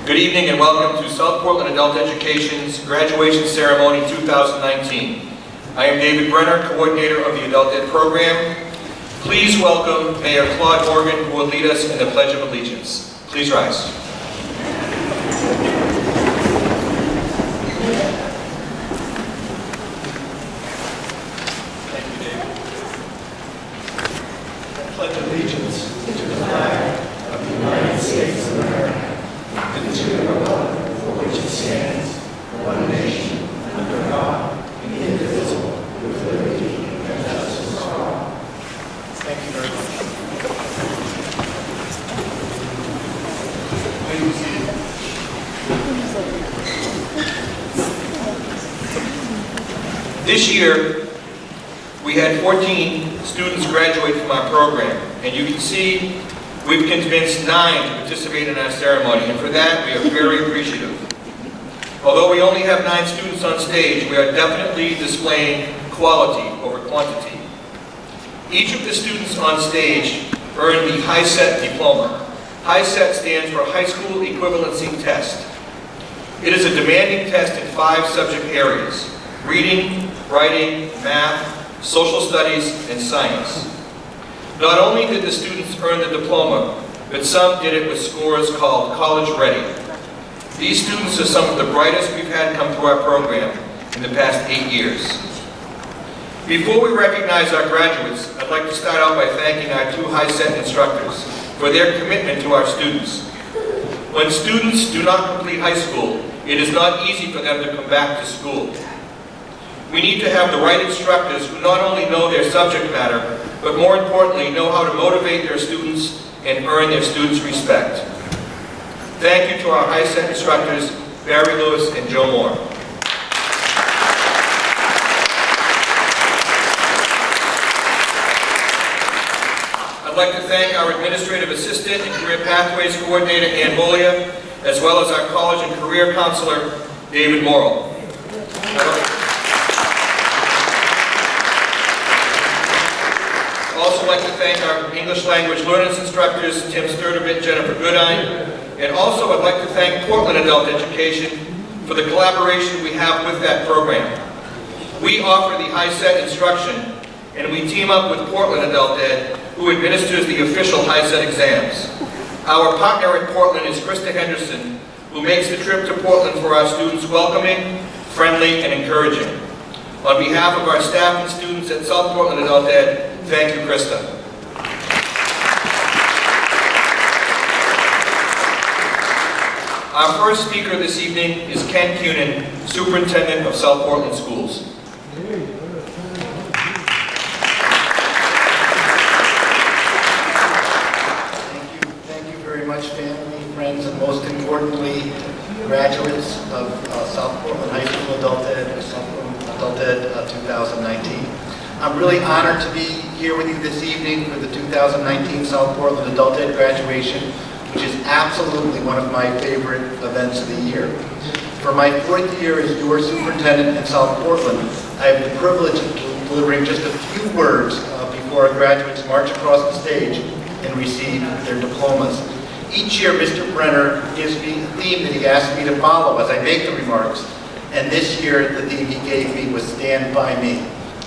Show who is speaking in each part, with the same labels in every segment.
Speaker 1: Good evening and welcome to South Portland Adult Education's Graduation Ceremony 2019. I am David Brenner, Coordinator of the Adult Ed Program. Please welcome Mayor Claude Morgan, who will lead us in the Pledge of Allegiance. Please rise. Thank you, David. I pledge allegiance to the flag of the United States of America and to the republic for which it stands, one nation, under God, indivisible, with liberty and justice for all. Thank you very much. This year, we had 14 students graduate from our program, and you can see we've convinced 9 to participate in our ceremony, and for that we are very appreciative. Although we only have 9 students on stage, we are definitely displaying quality over quantity. Each of the students on stage earned the HiSET diploma. HiSET stands for High School Equivalency Test. It is a demanding test in 5 subject areas: reading, writing, math, social studies, and science. Not only did the students earn the diploma, but some did it with scores called College Ready. These students are some of the brightest we've had come through our program in the past 8 years. Before we recognize our graduates, I'd like to start out by thanking our 2 HiSET instructors for their commitment to our students. When students do not complete high school, it is not easy for them to come back to school. We need to have the right instructors who not only know their subject matter, but more importantly, know how to motivate their students and earn their students' respect. Thank you to our HiSET instructors, Barry Lewis and Joe Moore. I'd like to thank our administrative assistant and career pathways coordinator, Ann Bolia, as well as our college and career counselor, David Morrill. I'd also like to thank our English language learners instructors, Tim Sturdivant, Jennifer Goodine, and also I'd like to thank Portland Adult Education for the collaboration we have with that program. We offer the HiSET instruction, and we team up with Portland Adult Ed, who administers the official HiSET exams. Our partner at Portland is Krista Henderson, who makes the trip to Portland for our students welcoming, friendly, and encouraging. On behalf of our staff and students at South Portland Adult Ed, thank you, Krista. Our first speaker this evening is Ken Cunin, Superintendent of South Portland Schools.
Speaker 2: Thank you very much, family, friends, and most importantly, graduates of South Portland High School Adult Ed, South Portland Adult Ed 2019. I'm really honored to be here with you this evening for the 2019 South Portland Adult Ed graduation, which is absolutely one of my favorite events of the year. For my 4th year as your superintendent in South Portland, I have the privilege of delivering just a few words before our graduates march across the stage and receive their diplomas. Each year, Mr. Brenner gives me a theme that he asks me to follow as I make the remarks, and this year the theme he gave me was Stand By Me.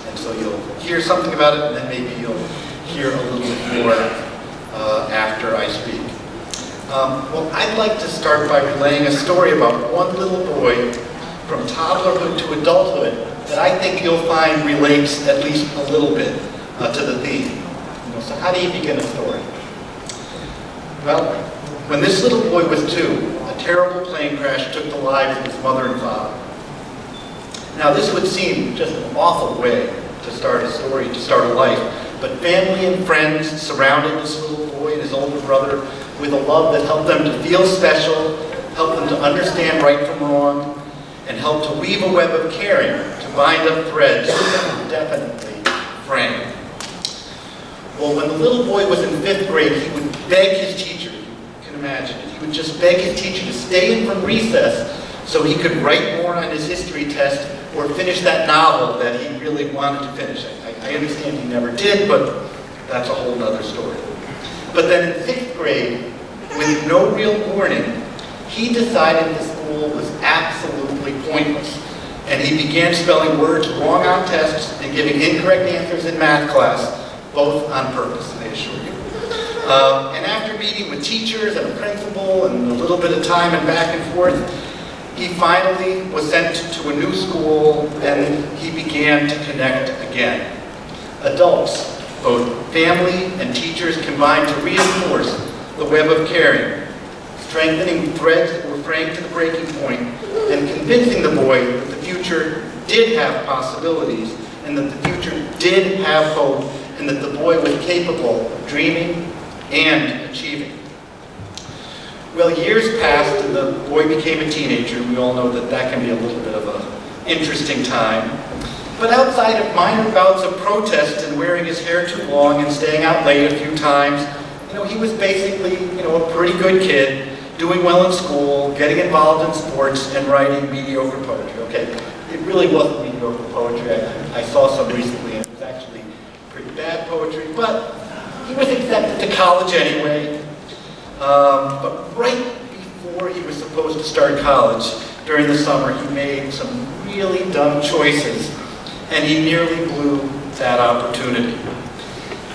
Speaker 2: And so you'll hear something about it, and then maybe you'll hear a little bit more after I speak. Well, I'd like to start by relaying a story about one little boy from toddlerhood to adulthood that I think you'll find relates at least a little bit to the theme. So how do you begin a story? Well, when this little boy was 2, a terrible plane crash took the lives of his mother and father. Now, this would seem just an awful way to start a story, to start a life, but family and friends surrounded this little boy and his older brother with a love that helped them to feel special, helped them to understand right from wrong, and helped to weave a web of caring to bind up threads that would definitely frame. Well, when the little boy was in 5th grade, he would beg his teacher, you can imagine it, he would just beg his teacher to stay in from recess so he could write more on his history test or finish that novel that he really wanted to finish. I understand he never did, but that's a whole other story. But then in 6th grade, with no real warning, he decided the school was absolutely pointless. And he began spelling words wrong on tests and giving incorrect answers in math class, both on purpose, I assure you. And after meeting with teachers and a principal and a little bit of time and back and forth, he finally was sent to a new school and he began to connect again. Adults, both family and teachers, combined to reinforce the web of caring, strengthening threads that were fraying to the breaking point, and convincing the boy that the future did have possibilities, and that the future did have hope, and that the boy was capable of dreaming and achieving. Well, years passed and the boy became a teenager. We all know that that can be a little bit of an interesting time. But outside of minor bouts of protest and wearing his hair too long and staying out late a few times, he was basically, a pretty good kid, doing well in school, getting involved in sports, and writing mediocre poetry. Okay, it really wasn't mediocre poetry. I saw some recently, and it was actually pretty bad poetry, but he was accepted to college anyway. But right before he was supposed to start college, during the summer, he made some really dumb choices, and he nearly blew that opportunity.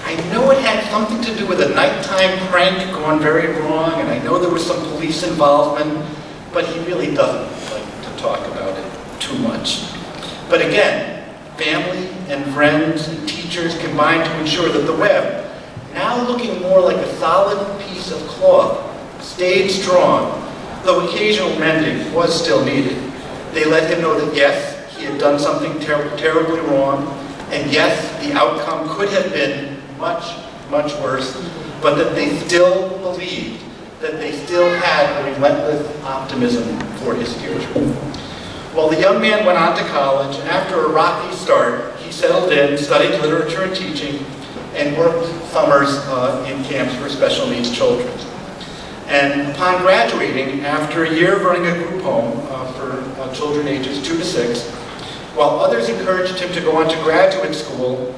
Speaker 2: I know it had something to do with a nighttime prank gone very wrong, and I know there was some police involvement, but he really doesn't like to talk about it too much. But again, family and friends and teachers combined to ensure that the web, now looking more like a solid piece of cloth, stayed strong, though occasional mending was still needed. They let him know that yes, he had done something terribly wrong, and yes, the outcome could have been much, much worse, but that they still believed, that they still had a relentless optimism for his future. Well, the young man went on to college, and after a rocky start, he settled in, studied literature and teaching, and worked summers in camps for special needs children. And upon graduating, after a year of running a group home for children ages 2 to 6, while others encouraged him to go on to graduate school,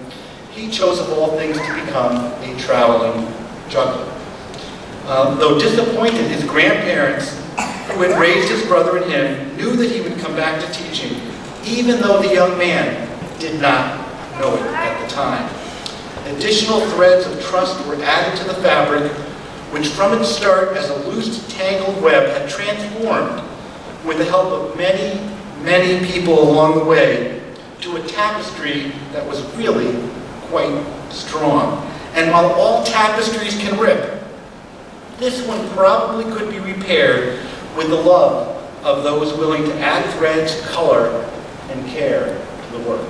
Speaker 2: he chose of all things to become a traveling juggler. Though disappointed, his grandparents, who had raised his brother and him, knew that he would come back to teaching, even though the young man did not know it at the time. Additional threads of trust were added to the fabric, which from its start as a loose, tangled web had transformed, with the help of many, many people along the way, to a tapestry that was really quite strong. And while all tapestries can rip, this one probably could be repaired with the love of those willing to add threads, color, and care to the work.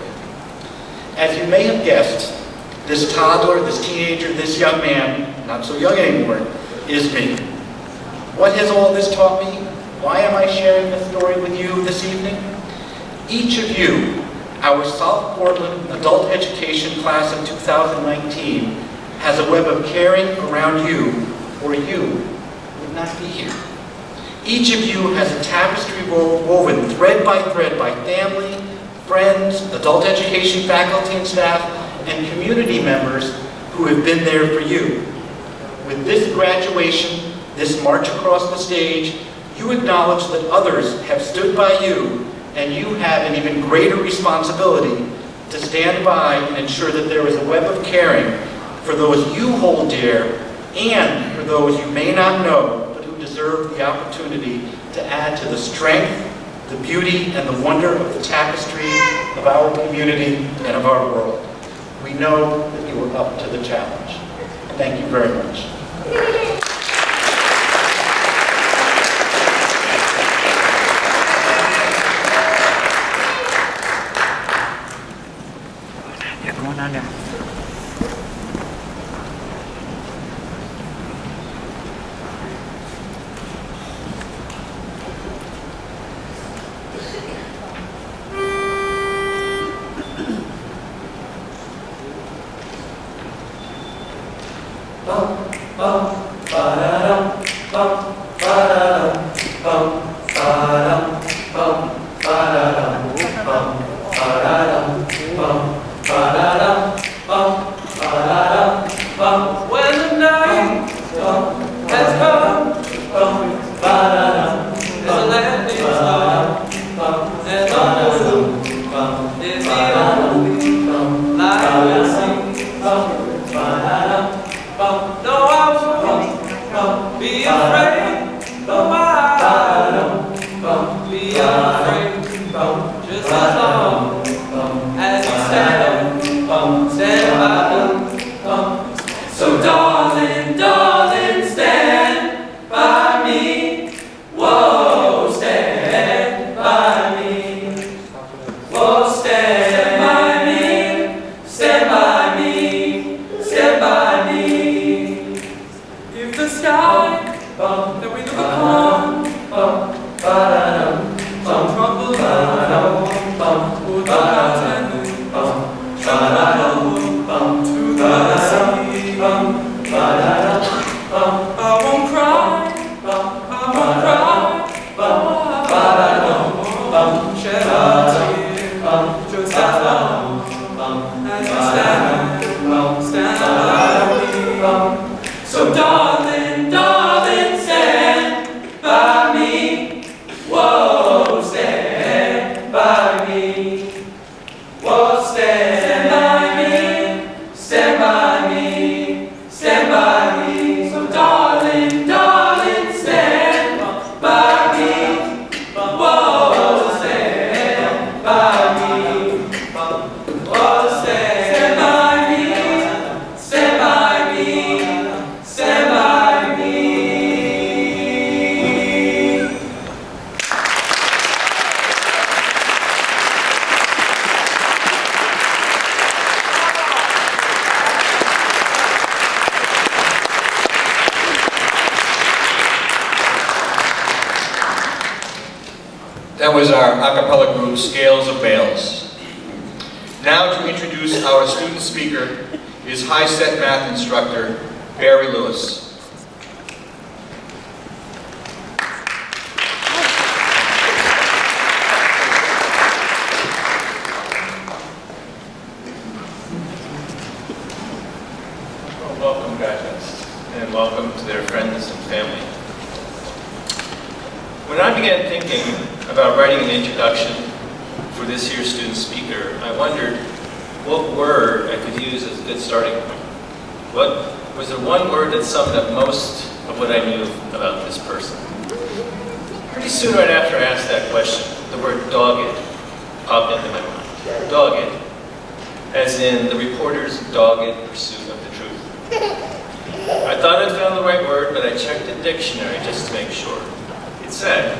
Speaker 2: As you may have guessed, this toddler, this teenager, this young man, not so young anymore, is me. What has all this taught me? Why am I sharing this story with you this evening? Each of you, our South Portland Adult Education Class of 2019, has a web of caring around you, or you would not be here. Each of you has a tapestry woven thread by family, friends, adult education faculty and staff, and community members who have been there for you. With this graduation, this march across the stage, you acknowledge that others have stood by you, and you have an even greater responsibility to stand by and ensure that there is a web of caring for those you hold dear and for those you may not know, but who deserve the opportunity to add to the strength, the beauty, and the wonder of the tapestry of our community and of our world. We know that you are up to the challenge. Thank you very much.
Speaker 3: Yeah, come on down there.
Speaker 4: When the night has come, No, I won't be afraid. No, I won't be afraid. Just as long as you stand by me. So darling, darling, stand by me. Whoa, stand by me. Whoa, stand by me. Stand by me. Stand by me. If the sky that we look upon some trouble would the mountain tremble to the sea. I won't cry, I won't shed a tear, just as long as you stand by me. So darling, darling, stand by me. Whoa, stand by me. Whoa, stand by me. Stand by me. Stand by me. So darling, darling, stand by me. Whoa, stand by me. Whoa, stand by me. Stand by me. Stand by me.
Speaker 1: That was our a cappella group, Scales of Bales. Now to introduce our student speaker is high set math instructor, Barry Lewis.
Speaker 5: Welcome, graduates, and welcome to their friends and family. When I began thinking about writing an introduction for this year's student speaker, I wondered what word I could use as a good starting point. Was there one word that summed up most of what I knew about this person? Pretty soon right after I asked that question, the word dogged popped into my mind. Dogged, as in the reporter's dogged pursuit of the truth. I thought I'd found the right word, but I checked the dictionary just to make sure. It said,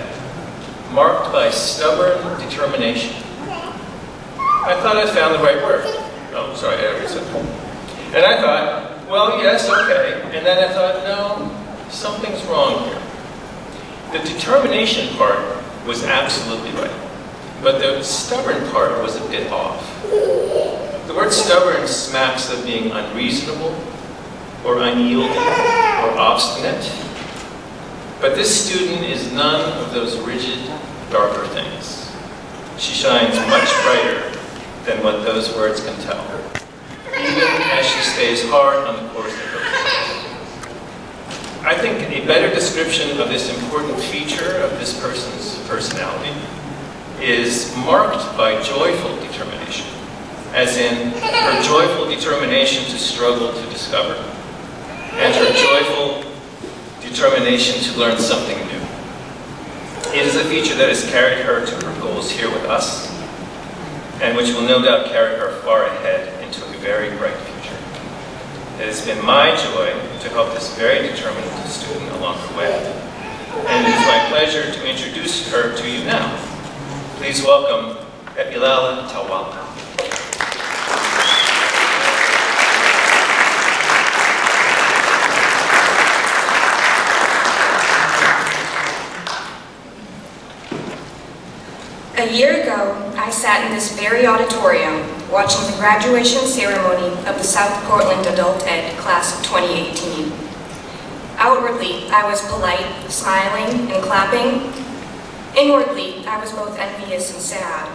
Speaker 5: marked by stubborn determination. I thought I found the right word. Oh, sorry, I already said that. And I thought, well, yes, okay. And then I thought, no, something's wrong here. The determination part was absolutely right, but the stubborn part was a bit off. The word stubborn smacks of being unreasonable, or unyielding, or obstinate. But this student is none of those rigid, darker things. She shines much brighter than what those words can tell her, even as she stays hard on the course of her pursuit. I think a better description of this important feature of this person's personality is marked by joyful determination, as in her joyful determination to struggle to discover, and her joyful determination to learn something new. It is a feature that has carried her to her goals here with us, and which will no doubt carry her far ahead into a very bright future. It has been my joy to help this very determined student along the way, and it is my pleasure to introduce her to you now. Please welcome Epilala Tawala.
Speaker 6: A year ago, I sat in this very auditorium watching the graduation ceremony of the South Portland Adult Ed class of 2018. Outwardly, I was polite, smiling, and clapping. Inwardly, I was both envious and sad.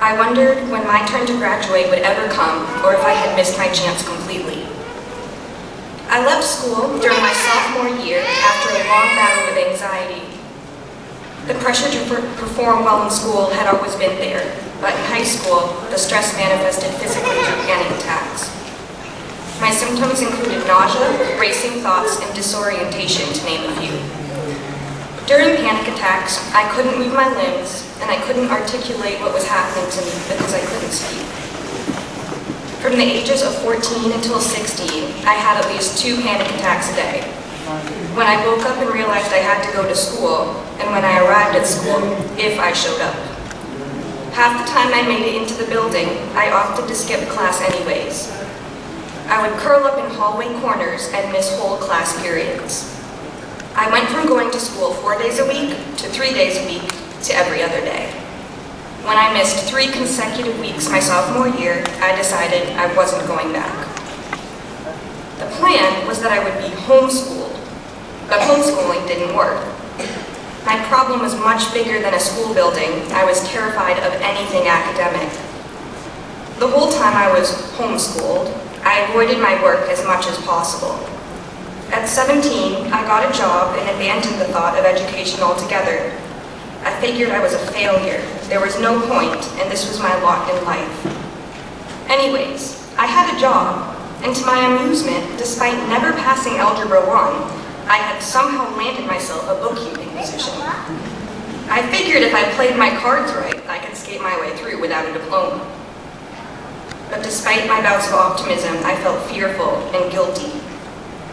Speaker 6: I wondered when my turn to graduate would ever come, or if I had missed my chance completely. I left school during my sophomore year after a long battle with anxiety. The pressure to perform well in school had always been there, but in high school, the stress manifested physically through panic attacks. My My symptoms included nausea, racing thoughts, and disorientation, to name a few. During panic attacks, I couldn't move my limbs, and I couldn't articulate what was happening to me because I couldn't speak. From the ages of 14 until 16, I had at least 2 panic attacks a day. When I woke up and realized I had to go to school, and when I arrived at school, if I showed up. Half the time I made it into the building, I opted to skip class anyways. I would curl up in hallway corners and miss whole class periods. I went from going to school 4 days a week to 3 days a week to every other day. When I missed 3 consecutive weeks my sophomore year, I decided I wasn't going back. The plan was that I would be homeschooled, but homeschooling didn't work. My problem was much bigger than a school building. I was terrified of anything academic. The whole time I was homeschooled, I avoided my work as much as possible. At 17, I got a job and abandoned the thought of education altogether. I figured I was a failure. There was no point, and this was my lot in life. Anyways, I had a job, and to my amusement, despite never passing Algebra 1, I had somehow landed myself a bookkeeping position. I figured if I played my cards right, I could skate my way through without a diploma. But despite my bouts of optimism, I felt fearful and guilty.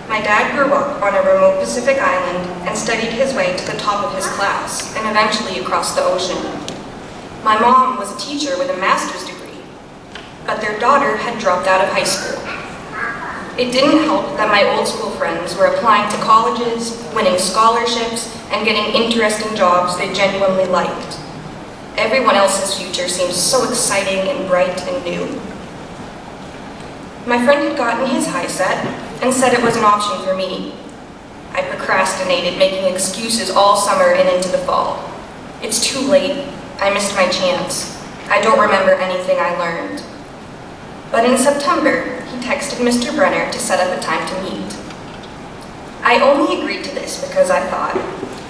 Speaker 6: My dad grew up on a remote Pacific island and studied his way to the top of his class and eventually across the ocean. My mom was a teacher with a master's degree, but their daughter had dropped out of high school. It didn't help that my old school friends were applying to colleges, winning scholarships, and getting interesting jobs they genuinely liked. Everyone else's future seemed so exciting and bright and new. My friend had gotten his high set and said it was an option for me. I procrastinated, making excuses all summer and into the fall. It's too late. I missed my chance. I don't remember anything I learned. But in September, he texted Mr. Brenner to set up a time to meet. I only agreed to this because I thought,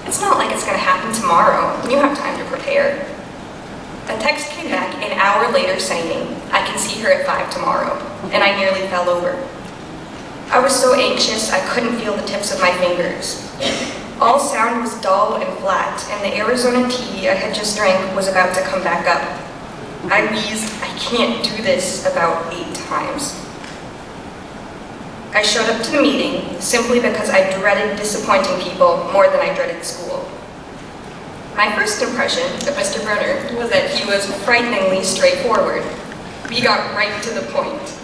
Speaker 6: it's not like it's going to happen tomorrow. You have time to prepare. A text came back an hour later saying, I can see her at 5 tomorrow, and I nearly fell over. I was so anxious I couldn't feel the tips of my fingers. All sound was dull and flat, and the Arizona tea I had just drank was about to come back up. I wheezed, I can't do this, about 8 times. I showed up to the meeting simply because I dreaded disappointing people more than I dreaded school. My first impression of Mr. Brenner was that he was frighteningly straightforward. We got right to the point.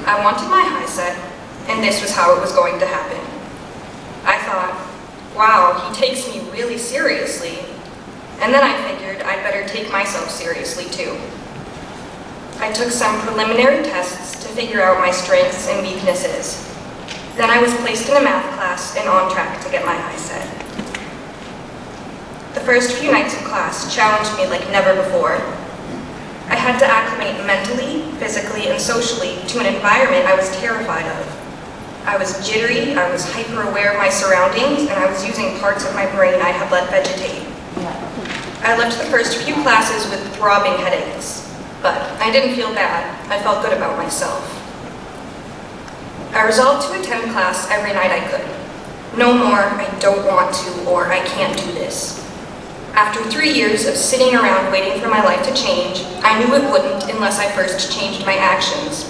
Speaker 6: I wanted my high set, and this was how it was going to happen. I thought, wow, he takes me really seriously. And then I figured I'd better take myself seriously too. I took some preliminary tests to figure out my strengths and weaknesses. Then I was placed in a math class and on track to get my high set. The first few nights of class challenged me like never before. I had to acclimate mentally, physically, and socially to an environment I was terrified of. I was jittery, I was hyper-aware of my surroundings, and I was using parts of my brain I had let vegetate. I left the first few classes with throbbing headaches, but I didn't feel bad. I felt good about myself. I resolved to attend class every night I could. No more, I don't want to, or I can't do this. After 3 years of sitting around waiting for my life to change, I knew it wouldn't unless I first changed my actions.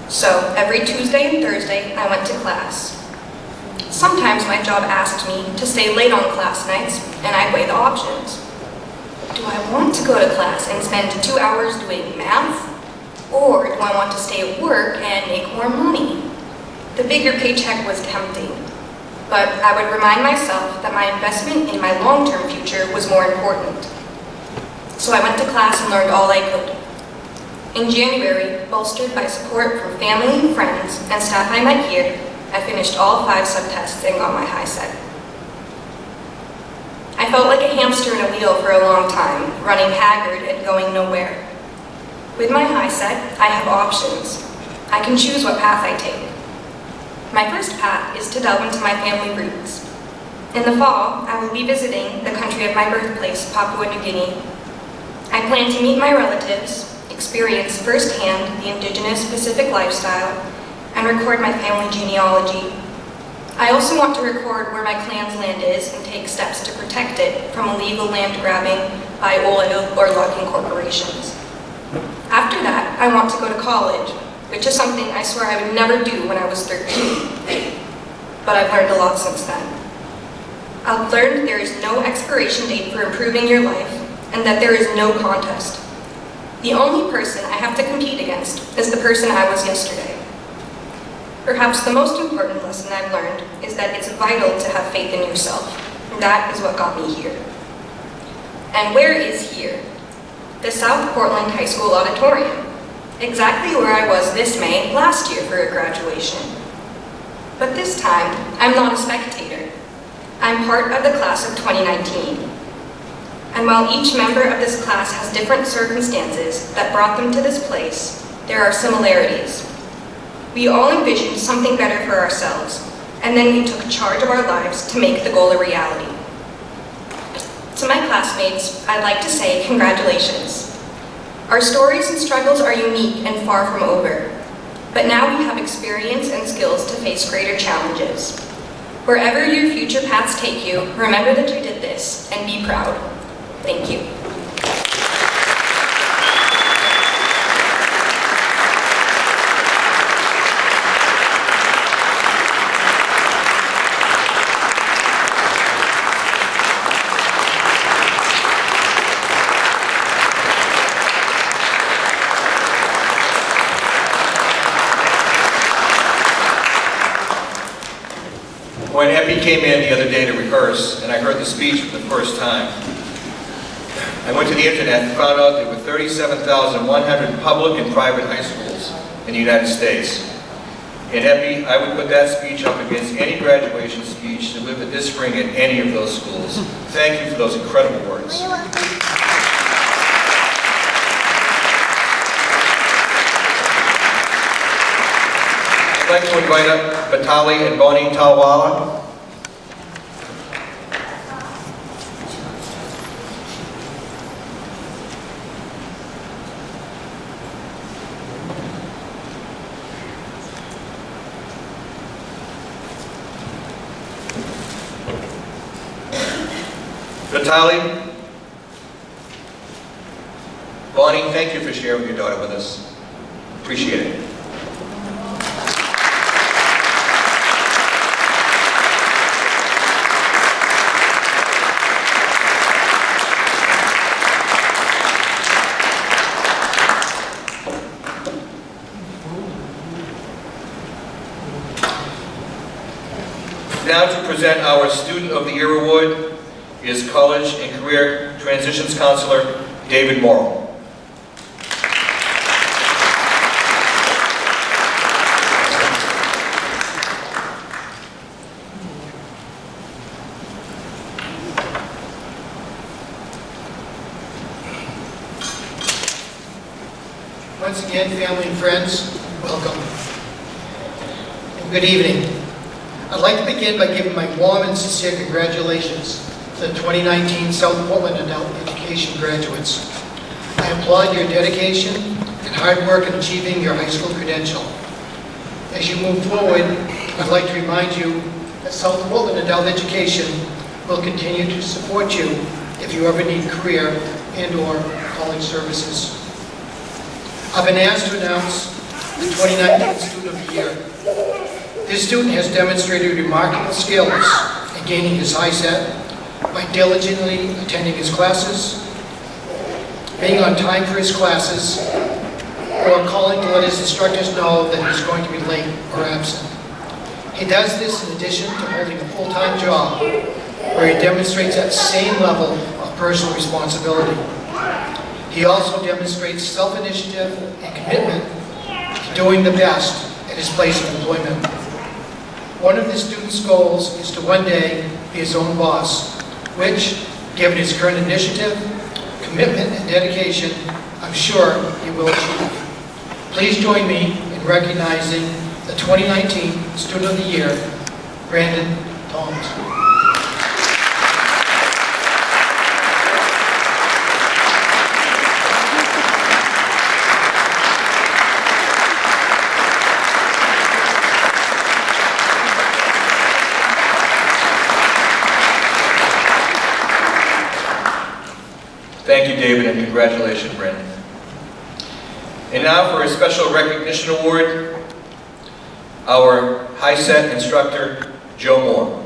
Speaker 6: So every Tuesday and Thursday, I went to class. Sometimes my job asked me to stay late on class nights, and I'd weigh the options. Do I want to go to class and spend 2 hours doing math? Or do I want to stay at work and make more money? The bigger paycheck was tempting, but I would remind myself that my investment in my long-term future was more important. So I went to class and learned all I could. In January, bolstered by support from family, friends, and staff I met here, I finished all 5 subtests and got my high set. I felt like a hamster in a wheel for a long time, running haggard and going nowhere. With my high set, I have options. I can choose what path I take. My first path is to delve into my family roots. In the fall, I will be visiting the country of my birthplace, Papua New Guinea. I plan to meet my relatives, experience firsthand the indigenous Pacific lifestyle, and record my family genealogy. I also want to record where my clan's land is and take steps to protect it from illegal land grabbing by oil or logging corporations. After that, I want to go to college, which is something I swear I would never do when I was 13. But I've learned a lot since then. I've learned there is no expiration date for improving your life, and that there is no contest. The only person I have to compete against is the person I was yesterday. Perhaps the most important lesson I've learned is that it's vital to have faith in yourself, and that is what got me here. And where is here? The South Portland High School Auditorium, exactly where I was this May last year for a graduation. But this time, I'm not a spectator. I'm part of the class of 2019. And while each member of this class has different circumstances that brought them to this place, there are similarities. We all envisioned something better for ourselves, and then we took charge of our lives to make the goal a reality. To my classmates, I'd like to say congratulations. Our stories and struggles are unique and far from over, but now we have experience and skills to face greater challenges. Wherever your future paths take you, remember that you did this, and be proud. Thank you.
Speaker 1: When Epi came in the other day to rehearse, and I heard the speech for the first time, I went to the internet and found out there were 37,100 public and private high schools in the United States. And Epi, I would put that speech up against any graduation speech delivered this spring at any of those schools. Thank you for those incredible words. I'd like to invite up Batali and Bonnie Talwala. Batali, Bonnie, thank you for sharing your daughter with us. Appreciate it. Now to present our Student of the Year Award is College and Career Transitions Counselor David Morrow.
Speaker 7: Once again, family and friends, welcome. And good evening. I'd like to begin by giving my warm and sincere congratulations to the 2019 South Portland Adult Education graduates. I applaud your dedication and hard work in achieving your high school credential. As you move forward, I'd like to remind you that South Portland Adult Education will continue to support you if you ever need career and/or college services. I've been asked to announce the 2019 Student of the Year. This student has demonstrated remarkable skills in gaining his HiSET by diligently attending his classes, being on time for his classes, or calling to let his instructors know that he's going to be late or absent. He does this in addition to holding a full-time job where he demonstrates that same level of personal responsibility. He also demonstrates self-initiative and commitment to doing the best at his place of employment. One of the student's goals is to one day be his own boss, which, given his current initiative, commitment, and dedication, I'm sure he will achieve. Please join me in recognizing the 2019 Student of the Year, Brandon Thomas.
Speaker 1: Thank you, David, and congratulations, Brandon. And now for a special recognition award, our high-set instructor, Joe Moore.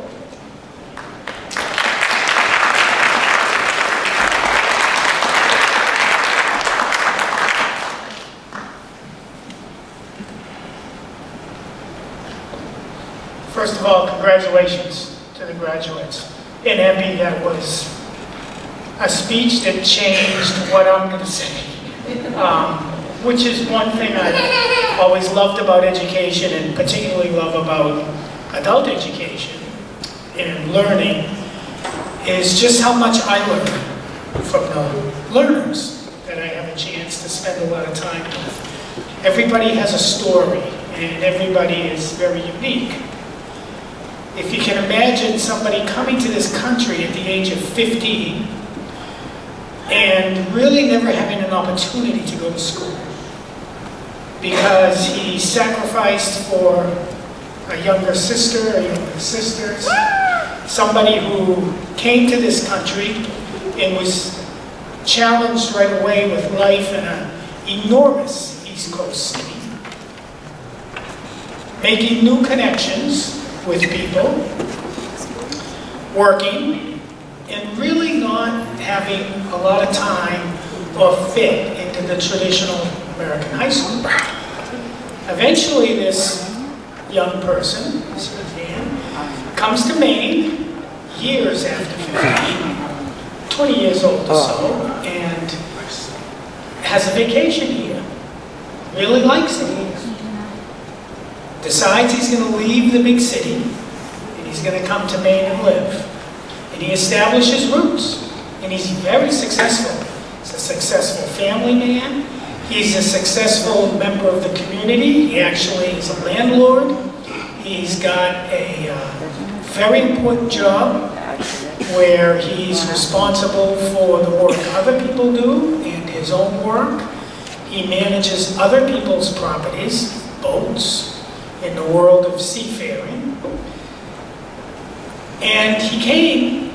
Speaker 7: First of all, congratulations to the graduates. In Emmy, that was a speech that changed what I'm going to say, which is one thing I've always loved about education, and particularly love about adult education and learning, is just how much I learn from the learners that I have a chance to spend a lot of time with. Everybody has a story, and everybody is very unique. If you can imagine somebody coming to this country at the age of 15 and really never having an opportunity to go to school because he sacrificed for a younger sister or younger sisters, somebody who came to this country and was challenged right away with life in an enormous East Coast city, making new connections with people, working, and really not having a lot of time or fit into the traditional American high school. Eventually, this young person, this man, comes to Maine years after 15, 20 years old or so, and has a vacation here. Really likes it here. Decides he's going to leave the big city, and he's going to come to Maine and live. And he establishes roots, and he's very successful. He's a successful family man. He's a successful member of the community. He actually is a landlord. He's got a very important job where he's responsible for the work other people do and his own work. He manages other people's properties, boats, in the world of seafaring. And he came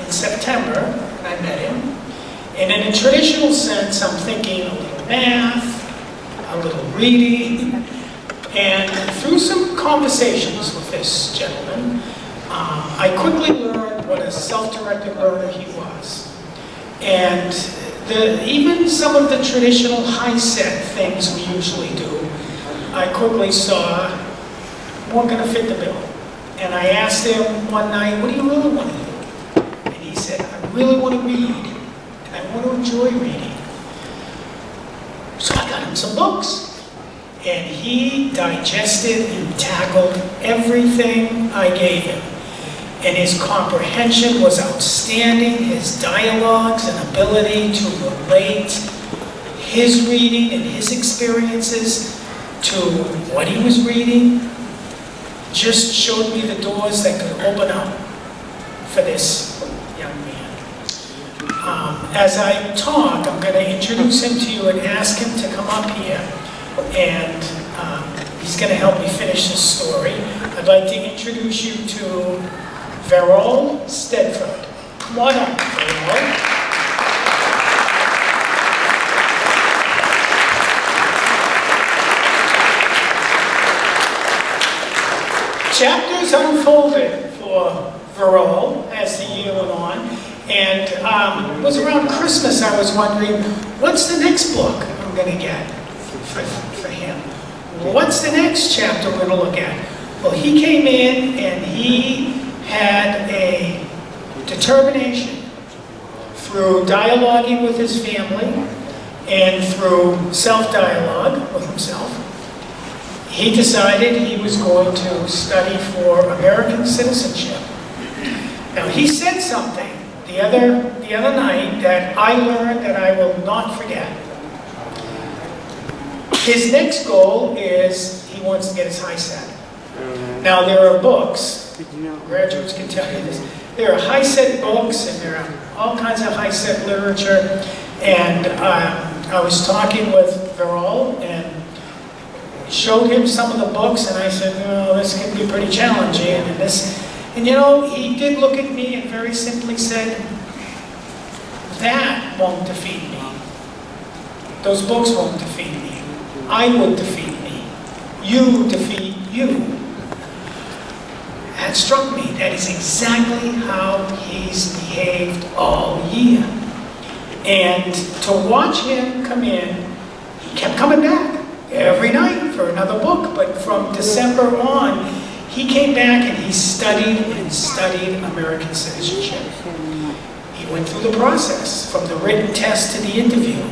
Speaker 7: in September, and I met him. And in a traditional sense, I'm thinking a little math, a little reading, and through some conversations with this gentleman, I quickly learned what a self-directed learner he was. And even some of the traditional high-set things we usually do, I quickly saw weren't going to fit the bill. And I asked him one night, what do you really want to do? And he said, I really want to read, and I want to enjoy reading. So I got him some books. And he digested and tackled everything I gave him. And his comprehension was outstanding, his dialogues and ability to relate his reading and his experiences to what he was reading just showed me the doors that could open up for this young man. As I talk, I'm going to introduce him to you and ask him to come up here, and he's going to help me finish this story. I'd like to introduce you to Verol Stedford. Come on up, Verol. Chapters unfolded for Verol as the year went on, and it was around Christmas I was wondering, what's the next book I'm going to get for him? What's the next chapter we're going to look at? Well, he came in and he had a determination through dialoguing with his family and through self-dialogue with himself. He decided he was going to study for American citizenship. Now, he said something the other night that I learned that I will not forget. His next goal is he wants to get his high set. Now, there are books, graduates can tell you this, there are high set books and there are all kinds of high set literature. And I was talking with Verol and showed him some of the books, and I said, oh, this can be pretty challenging. And you know, he did look at me and very simply said,
Speaker 8: that won't defeat me. Those books won't defeat me. I would defeat me. You defeat you. That struck me. That is exactly how he's behaved all year. And to watch him come in, he kept coming back every night for another book. But from December on, he came back and he studied and studied American citizenship. He went through the process, from the written test to the interview.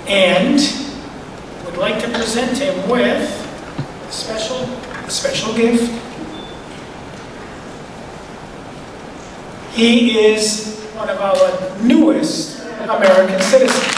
Speaker 8: And would like to present him with a special gift. He is one of our newest American citizens.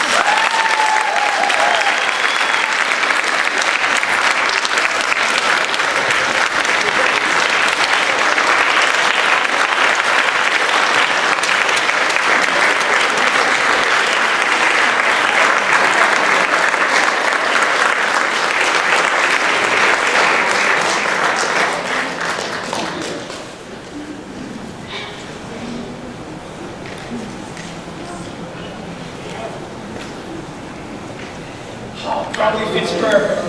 Speaker 8: Probably fits perfect.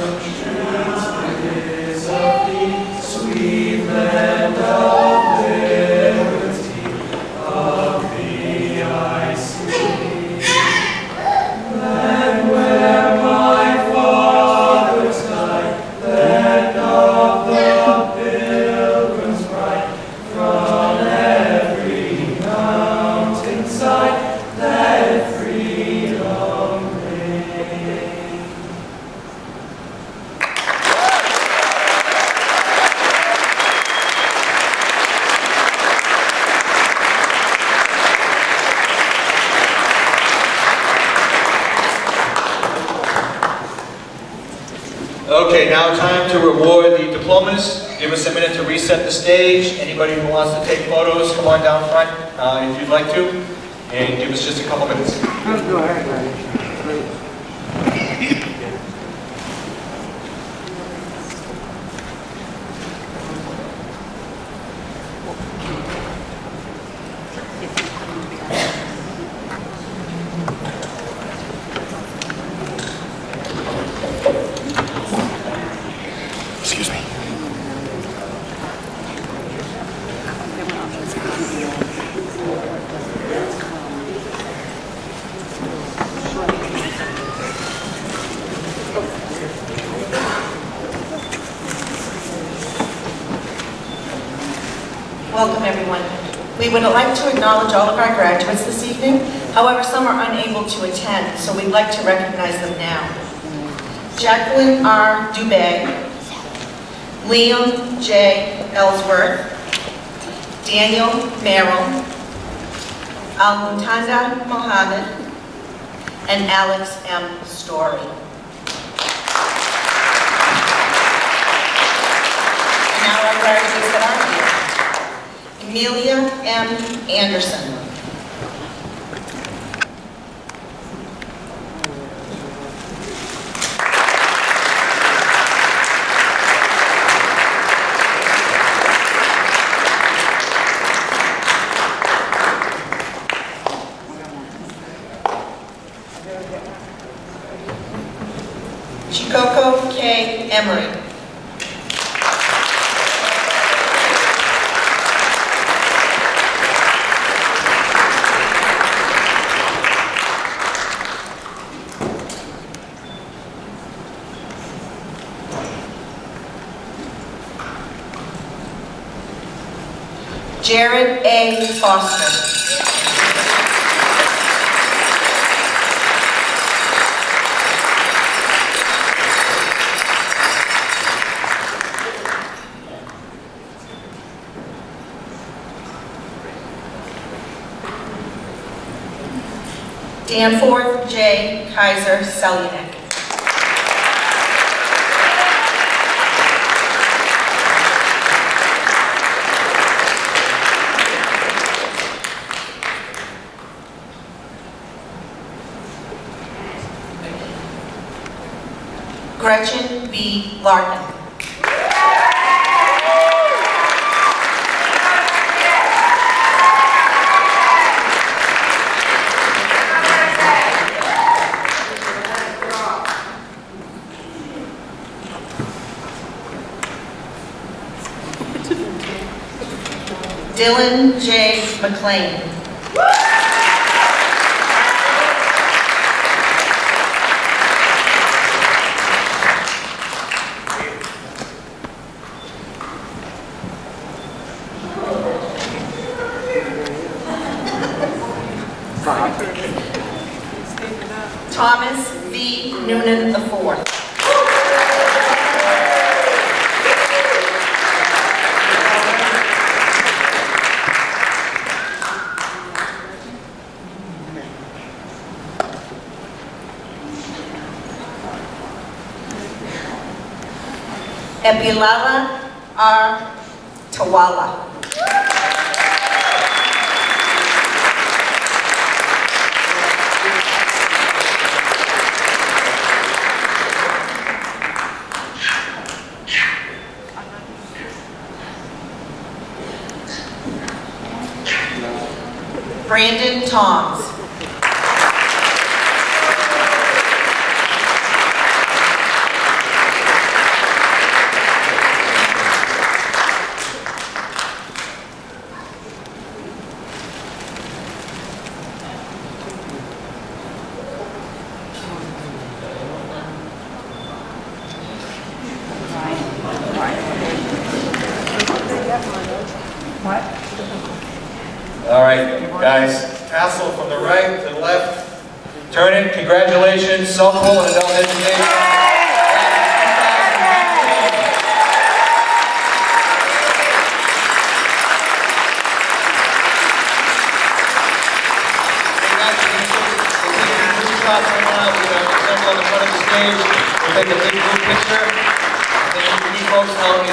Speaker 1: Okay, now time to reward the diplomas. Give us a minute to reset the stage. Anybody who wants to take photos, come on down front if you'd like to. And give us just a couple minutes.
Speaker 2: Excuse me.
Speaker 9: Welcome, everyone. We would like to acknowledge all of our graduates this evening. However, some are unable to attend, so we'd like to recognize them now. Jacqueline R. Dubé, Liam J. Ellsworth, Daniel Merrill, Al-Mutanda Mohammed, and Alex M. Story. And now our graduates that are here. Amelia M. Anderson. Chikoko K. Emery. Jared A. Foster. Danforth J. Kaiser Selyanek. Gretchen B. Larkin. Dylan J. McLean. Thomas V. Noonan IV. Epilala R. Tawala. Brandon Toms.
Speaker 3: What?
Speaker 1: All right, guys, tassel from the right to the left. Turn it, congratulations, Southport and adult education. On the front of the stage, we'll take a big group picture. And then you folks help me